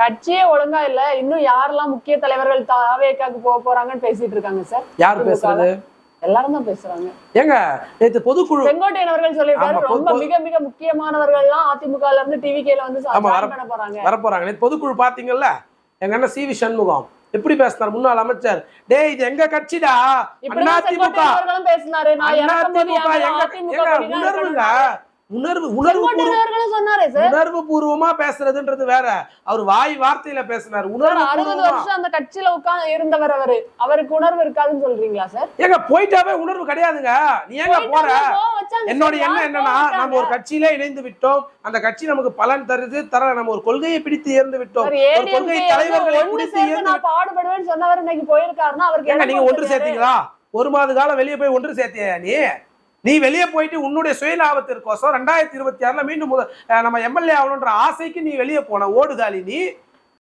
கட்சியே ஒழுங்கா இல்ல, இன்னும் யாரெல்லாம் முக்கிய தலைவர்கள் தாவேக்காக்கு போக போறாங்கன்னு பேசிட்டு இருக்காங்க சார். யாரு பேசுறது? எல்லாரும் தான் பேசுறாங்க. ஏங்க நேத்து பொதுக்குழு செங்கோட்டையன் அவர்கள் சொல்லிருக்காரு, ரொம்ப மிக மிக முக்கியமானவர்கள் எல்லாம் அதிமுகல இருந்து டிவிகேல வந்து பண்ண போறாங்க, வர போறாங்க. நேத்து பொதுக்குழு பாத்தீங்கல்ல, எங்க அண்ணன் சி வி சண்முகம் எப்படி பேசினார், முன்னாள் அமைச்சர். டேய் இது எங்க கட்சிடா, அதிமுக பேசினாரு. உணர்வுங்க, உணர்வு பூர்வமா பேசுறதுன்றது வேற. அவர் வாய் வார்த்தையில பேசினார். 60 வருஷம் அந்த கட்சியில உட்கார்ந்து இருந்தவர் அவருக்கு உணர்வு இருக்காதுன்னு சொல்றீங்களா சார்? ஏங்க போயிட்டாவே உணர்வு கிடையாதுங்க. நீ ஏங்க போற? என்னோட எண்ணம் என்னன்னா, நம்ம ஒரு கட்சியில இணைந்து விட்டோம், அந்த கட்சி நமக்கு பலன் தருது நம்ம ஒரு கொள்கையை பிடித்து இருந்து விட்டோம், ஒரு கொள்கை தலைவர்களை பிடித்து நான் பாடுபடுவேன்னு சொன்னவர் இன்னைக்கு போயிருக்காருன்னா அவருக்கு நீங்க ஒன்று சேர்த்தீங்களா? 1 மாத காலம் வெளியே போய் ஒன்று சேர்த்தியா? நீ வெளியே போயிட்டு உன்னுடைய சுயலாபத்திற்கோசம் 2026 மீண்டும் நம்ம எம்எல்ஏ ஆகணுன்ற ஆசைக்கு நீ வெளியே போன ஓடுதாளி. நீ